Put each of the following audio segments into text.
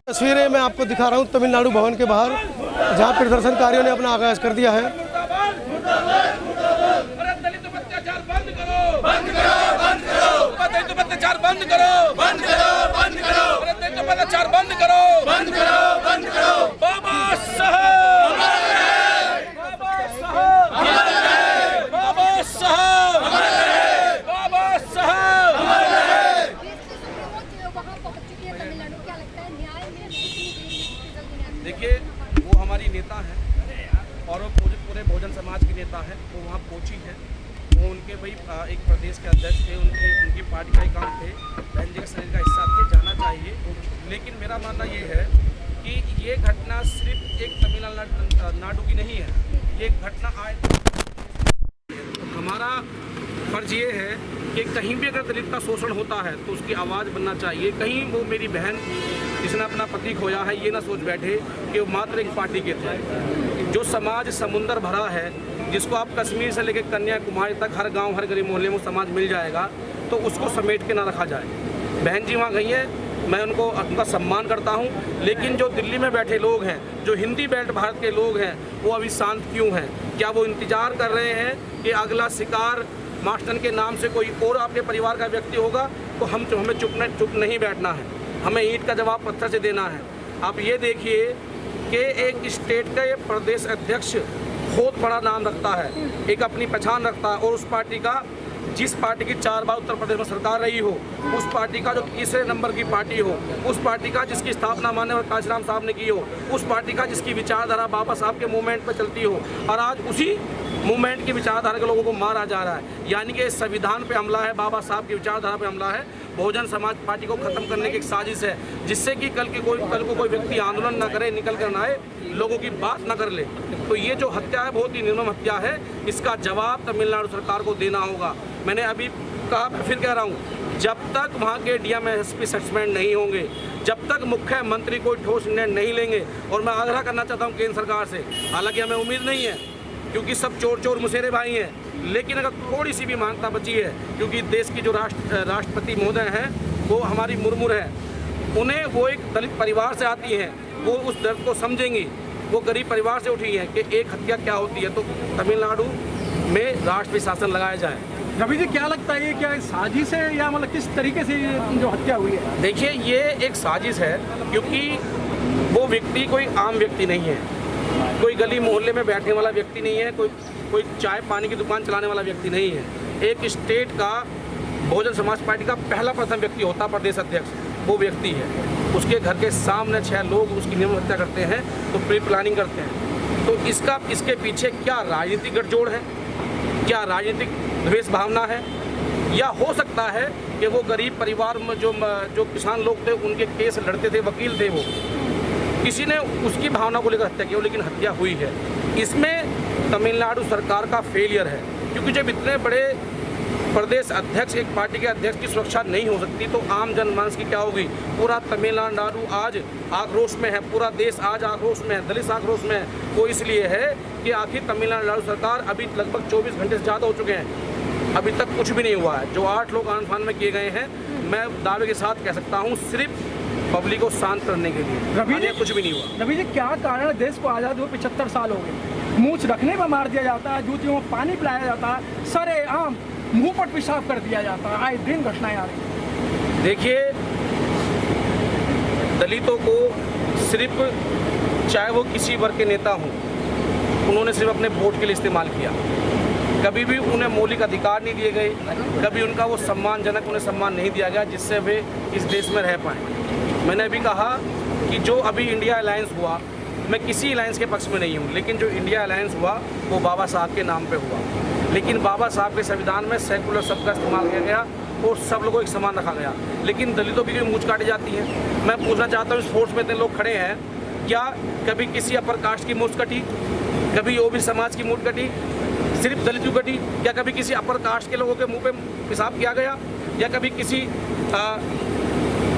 तस्वीरें मैं आपको दिखा रहा हूँ तमिलनाडु भवन के बाहर, जहाँ प्रदर्शनकारियों ने अपना आगाज कर दिया है। देखिए, वो हमारी नेता हैं और वो पूरे बहुजन समाज के नेता हैं। वो वहाँ पहुँची है, वो उनके भाई एक प्रदेश के अध्यक्ष थे, उनकी पार्टी का ही काम थे, बहन जी के शरीर का हिस्सा थे, जाना चाहिए। लेकिन मेरा मानना ये है कि ये घटना सिर्फ एक तमिलनाडु की नहीं है, ये घटना आए। हमारा फर्ज ये है कि कहीं भी अगर दलित का शोषण होता है तो उसकी आवाज़ बनना चाहिए। कहीं वो मेरी बहन जिसने अपना पति खोया है ये ना सोच बैठे कि वो मात्र एक पार्टी के थे। जो समाज समुंदर भरा है, जिसको आप कश्मीर से लेकर कन्याकुमारी तक हर गांव हर गरीब मोहल्ले में समाज मिल जाएगा, तो उसको समेट के ना रखा जाए। बहन जी वहाँ गई है, मैं उनका सम्मान करता हूँ, लेकिन जो दिल्ली में बैठे लोग हैं, जो हिंदी बेल्ट भारत के लोग हैं, वो अभी शांत क्यों हैं? क्या वो इंतज़ार कर रहे हैं कि अगला शिकार मास्टन के नाम से कोई और आपके परिवार का व्यक्ति होगा? तो हमें चुप नहीं बैठना है, हमें ईंट का जवाब पत्थर से देना है। आप ये देखिए कि एक स्टेट का ये प्रदेश अध्यक्ष बहुत बड़ा नाम रखता है, एक अपनी पहचान रखता है, और उस पार्टी का, जिस पार्टी की 4 बार उत्तर प्रदेश में सरकार रही हो, उस पार्टी का जो तीसरे नंबर की पार्टी हो, उस पार्टी का जिसकी स्थापना माननीय काशीराम साहब ने की हो, उस पार्टी का जिसकी विचारधारा बाबा साहब के मूवमेंट पर चलती हो, और आज उसी मूवमेंट की विचारधारा के लोगों को मारा जा रहा है। यानी कि संविधान पे हमला है, बाबा साहब की विचारधारा पे हमला है, बहुजन समाज पार्टी को खत्म करने की एक साजिश है, जिससे कि कल को कोई व्यक्ति आंदोलन ना करे, निकल कर ना आए, लोगों की बात ना कर ले। तो ये जो हत्या है बहुत ही निर्मम हत्या है, इसका जवाब तमिलनाडु सरकार को देना होगा। मैंने अभी कहा, फिर कह रहा हूँ, जब तक वहाँ के DMSP सस्पेंड नहीं होंगे, जब तक मुख्यमंत्री कोई ठोस निर्णय नहीं लेंगे, और मैं आग्रह करना चाहता हूँ केंद्र सरकार से, हालांकि हमें उम्मीद नहीं है क्योंकि सब चोर मुसेरे भाई हैं, लेकिन अगर थोड़ी सी भी मानता बची है, क्योंकि देश की जो राष्ट्रपति महोदय हैं वो हमारी मुर्मू है, उन्हें वो एक दलित परिवार से आती हैं, वो उस दर्द को समझेंगी, वो गरीब परिवार से उठी हैं कि एक हत्या क्या होती है। तो तमिलनाडु में राष्ट्रीय शासन लगाया जाए। रवि जी, क्या लगता है ये क्या साजिश है या मतलब किस तरीके से जो हत्या हुई है? देखिए, ये एक साजिश है, क्योंकि वो व्यक्ति कोई आम व्यक्ति नहीं है, कोई गली मोहल्ले में बैठने वाला व्यक्ति नहीं है, कोई चाय पानी की दुकान चलाने वाला व्यक्ति नहीं है। एक स्टेट का बहुजन समाज पार्टी का पहला प्रथम व्यक्ति होता प्रदेश अध्यक्ष, वो व्यक्ति है। उसके घर के सामने 6 लोग उसकी निर्मम हत्या करते हैं, तो प्री प्लानिंग करते हैं। तो इसके पीछे क्या राजनीतिक गठजोड़ है, क्या राजनीतिक द्वेष भावना है, या हो सकता है कि वो गरीब परिवार में जो किसान लोग थे, उनके केस लड़ते थे, वकील थे, वो किसी ने उसकी भावना को लेकर हत्या की, लेकिन हत्या हुई है। इसमें तमिलनाडु सरकार का फेलियर है, क्योंकि जब इतने बड़े प्रदेश अध्यक्ष, एक पार्टी के अध्यक्ष की सुरक्षा नहीं हो सकती, तो आम जनमानस की क्या होगी? पूरा तमिलनाडु आज आक्रोश में है, पूरा देश आज आक्रोश में है, दलित आक्रोश में है। वो इसलिए है कि आखिर तमिलनाडु सरकार अभी लगभग 24 घंटे से ज़्यादा हो चुके हैं, अभी तक कुछ भी नहीं हुआ है। जो 8 लोग आनफान में किए गए हैं, मैं दावे के साथ कह सकता हूँ सिर्फ पब्लिक को शांत करने के लिए, रवि जी, कुछ भी नहीं हुआ। रवि जी, क्या कारण है देश को आज़ाद हुए 75 साल हो गए, मूछ रखने में मार दिया जाता है, जूतियों में पानी पिलाया जाता है, सरेआम मुंह पर पेशाब कर दिया जाता है, आए दिन घटनाएं आ रही। देखिए, दलितों को सिर्फ, चाहे वो किसी वर्ग के नेता हों, उन्होंने सिर्फ अपने वोट के लिए इस्तेमाल किया, कभी भी उन्हें मौलिक अधिकार नहीं दिए गए, कभी उनका वो सम्मानजनक उन्हें सम्मान नहीं दिया गया जिससे वे इस देश में रह पाएँ। मैंने अभी कहा कि जो अभी इंडिया अलायंस हुआ, मैं किसी अलायंस के पक्ष में नहीं हूँ, लेकिन जो इंडिया अलायंस हुआ वो बाबा साहब के नाम पे हुआ, लेकिन बाबा साहब के संविधान में सेकुलर शब्द का इस्तेमाल किया गया और सब लोगों को एक समान रखा गया, लेकिन दलितों की भी मूंछ काटी जाती है। मैं पूछना चाहता हूँ, इस फोर्स में इतने लोग खड़े हैं, क्या कभी किसी अपर कास्ट की मूंछ कटी? कभी OBC समाज की मूंछ कटी? सिर्फ दलित की कटी? क्या कभी किसी अपर कास्ट के लोगों के मुँह पे पेशाब किया गया, या कभी किसी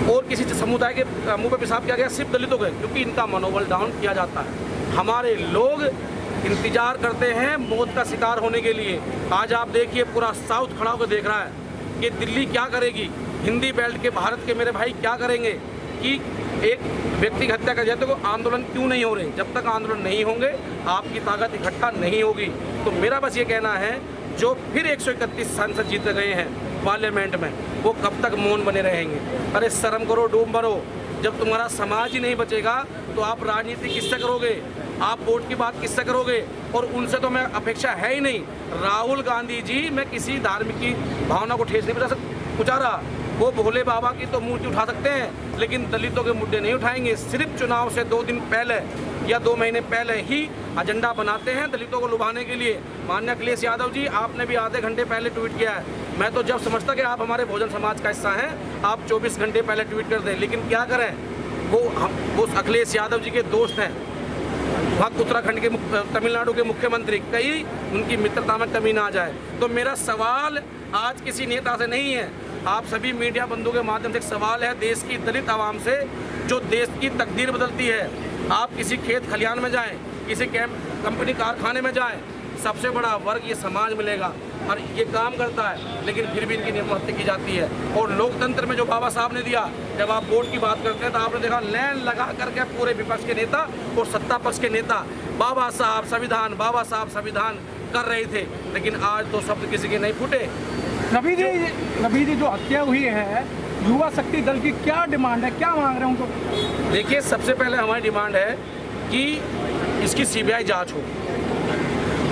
और किसी समुदाय के मुंह पे पेशाब किया गया? सिर्फ दलितों के, क्योंकि इनका मनोबल डाउन किया जाता है। हमारे लोग इंतजार करते हैं मौत का शिकार होने के लिए। आज आप देखिए, पूरा साउथ खड़ा होकर देख रहा है कि दिल्ली क्या करेगी, हिंदी बेल्ट के भारत के मेरे भाई क्या करेंगे, कि एक व्यक्ति की हत्या कर जाए तो आंदोलन क्यों नहीं हो रहे? जब तक आंदोलन नहीं होंगे आपकी ताकत इकट्ठा नहीं होगी। तो मेरा बस ये कहना है, जो फिर 131 सांसद जीत गए हैं पार्लियामेंट में, वो कब तक मौन बने रहेंगे? अरे शर्म करो, डूब मरो। जब तुम्हारा समाज ही नहीं बचेगा तो आप राजनीति किससे करोगे? आप वोट की बात किससे करोगे? और उनसे तो मैं अपेक्षा है ही नहीं। राहुल गांधी जी, मैं किसी धार्मिक की भावना को ठेस नहीं पहुंचा रहा। वो भोले बाबा की तो मूर्ति उठा सकते हैं, लेकिन दलितों के मुद्दे नहीं उठाएंगे। सिर्फ चुनाव से 2 दिन पहले या 2 महीने पहले ही एजेंडा बनाते हैं दलितों को लुभाने के लिए। माननीय अखिलेश यादव जी, आपने भी आधे घंटे पहले ट्वीट किया है। मैं तो जब समझता कि आप हमारे बहुजन समाज का हिस्सा हैं, आप 24 घंटे पहले ट्वीट कर दें। लेकिन क्या करें, वो अखिलेश यादव जी के दोस्त हैं, वहाँ उत्तराखंड के तमिलनाडु के मुख्यमंत्री, कहीं उनकी मित्रता में कमी ना आ जाए। तो मेरा सवाल आज किसी नेता से नहीं है, आप सभी मीडिया बंधुओं के माध्यम से एक सवाल है देश की दलित आवाम से, जो देश की तकदीर बदलती है। आप किसी खेत खलियान में जाएं, किसी कंपनी कारखाने में जाएं, सबसे बड़ा वर्ग ये समाज मिलेगा और ये काम करता है, लेकिन फिर भी इनकी निर्महत्या की जाती है। और लोकतंत्र में जो बाबा साहब ने दिया, जब आप वोट की बात करते हैं तो आपने देखा लाइन लगा करके पूरे विपक्ष के नेता और सत्ता पक्ष के नेता बाबा साहब संविधान कर रहे थे, लेकिन आज तो शब्द किसी के नहीं फूटे। रवि जी जो हत्या हुई है, युवा शक्ति दल की क्या डिमांड है, क्या मांग रहे हैं उनको? देखिए, सबसे पहले हमारी डिमांड है कि इसकी सीबीआई जांच हो,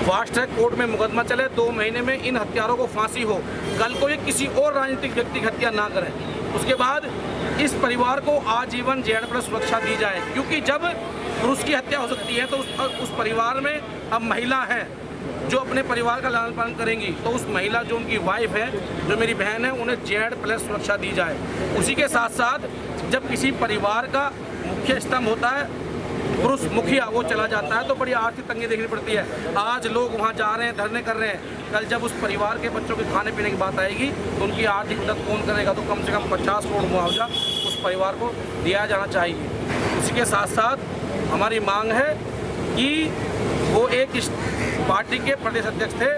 फास्ट ट्रैक कोर्ट में मुकदमा चले, 2 महीने में इन हत्यारों को फांसी हो, कल को ये किसी और राजनीतिक व्यक्ति की हत्या ना करें। उसके बाद इस परिवार को आजीवन जेल सुरक्षा दी जाए, क्योंकि जब पुरुष की हत्या हो सकती है तो उस परिवार में अब महिला है जो अपने परिवार का लालन पालन करेंगी, तो उस महिला जो उनकी वाइफ है, जो मेरी बहन है, उन्हें जेड+ सुरक्षा दी जाए। उसी के साथ साथ जब किसी परिवार का मुख्य स्तंभ होता है, पुरुष मुखिया, वो चला जाता है तो बड़ी आर्थिक तंगी देखनी पड़ती है। आज लोग वहाँ जा रहे हैं, धरने कर रहे हैं, कल जब उस परिवार के बच्चों के खाने पीने की बात आएगी तो उनकी आर्थिक मदद कौन करेगा? तो कम से कम 50 करोड़ मुआवजा उस परिवार को दिया जाना चाहिए। उसी के साथ साथ हमारी मांग है कि वो एक पार्टी के प्रदेश अध्यक्ष थे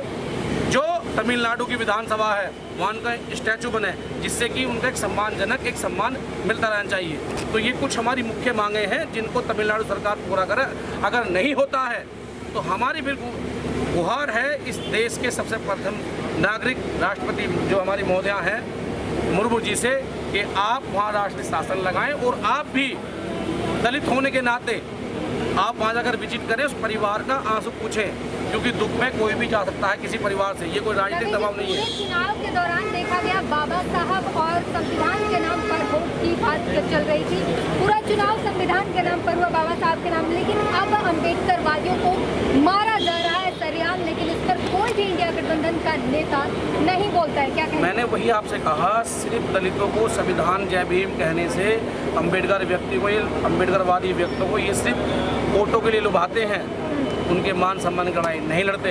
जो तमिलनाडु की विधानसभा है, वहाँ उनका स्टैचू बने, जिससे कि उनका एक सम्मानजनक एक सम्मान मिलता रहना चाहिए। तो ये कुछ हमारी मुख्य मांगे हैं जिनको तमिलनाडु सरकार पूरा करे। अगर नहीं होता है तो हमारी बिल्कुल गुहार है इस देश के सबसे प्रथम नागरिक राष्ट्रपति जो हमारी महोदया हैं मुर्मू जी से, कि आप वहाँ राष्ट्रीय शासन लगाएं और आप भी दलित होने के नाते आप वहाँ जाकर विजिट करें, उस परिवार का आंसू पूछें, क्योंकि दुख में कोई भी जा सकता है किसी परिवार से, ये कोई राजनीतिक दबाव नहीं है। चुनाव के दौरान देखा गया बाबा साहब और संविधान के नाम पर वोट की बात चल रही थी, पूरा चुनाव संविधान के नाम पर हुआ, बाबा साहब के नाम, लेकिन अब अम्बेडकरवादियों को मारा जा रहा है सरेआम, लेकिन इस पर कोई भी इंडिया गठबंधन का नेता नहीं बोलता है। क्या कहें? मैंने वही आपसे कहा, सिर्फ दलितों को संविधान जय भीम कहने से अम्बेडकरवादी व्यक्तियों को ये सिर्फ वोटों के लिए लुभाते हैं, उनके मान सम्मान की लड़ाई नहीं लड़ते।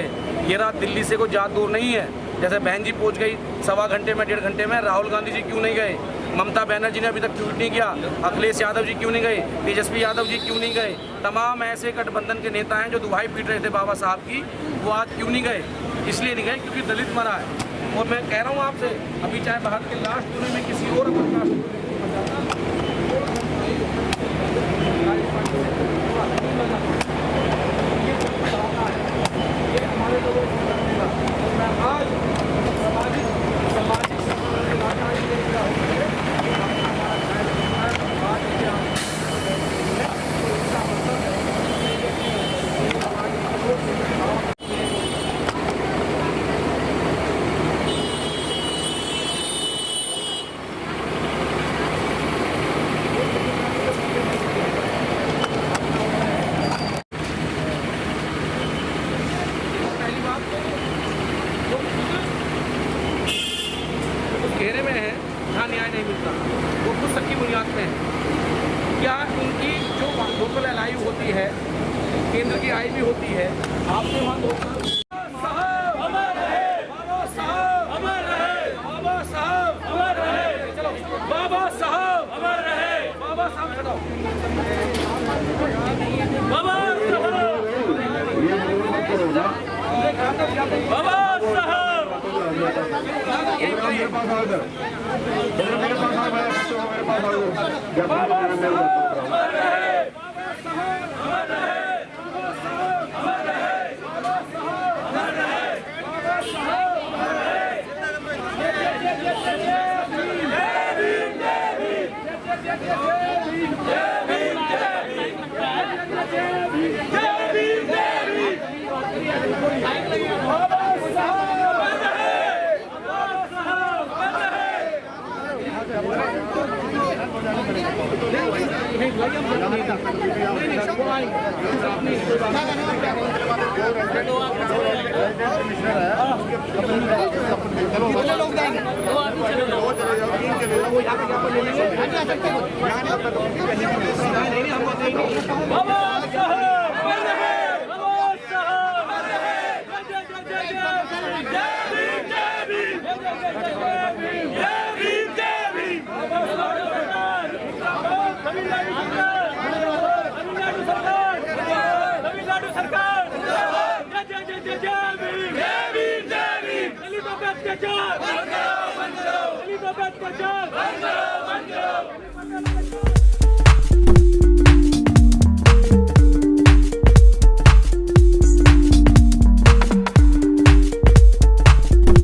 ये रात दिल्ली से कोई ज़्यादा दूर नहीं है, जैसे बहन जी पहुंच गई 1.25 घंटे में 1.5 घंटे में, राहुल गांधी जी क्यों नहीं गए? ममता बनर्जी ने अभी तक ट्वीट नहीं किया, अखिलेश यादव जी क्यों नहीं गए? तेजस्वी यादव जी क्यों नहीं गए? तमाम ऐसे गठबंधन के नेता हैं जो दुहाई पीट रहे थे बाबा साहब की, वो आज क्यों नहीं गए? इसलिए नहीं गए क्योंकि दलित मरा है। और मैं कह रहा हूँ आपसे, अभी चाहे भारत के लास्ट चुनाव में किसी और घेरे में है जहाँ न्याय नहीं मिलता, वो खुद सबकी बुनियाद पे है। क्या उनकी जो लोकल एलआई होती है, केंद्र की आई भी होती है, आपने वहाँ मेरे पास तमिलनाडु सरकार अत्याचार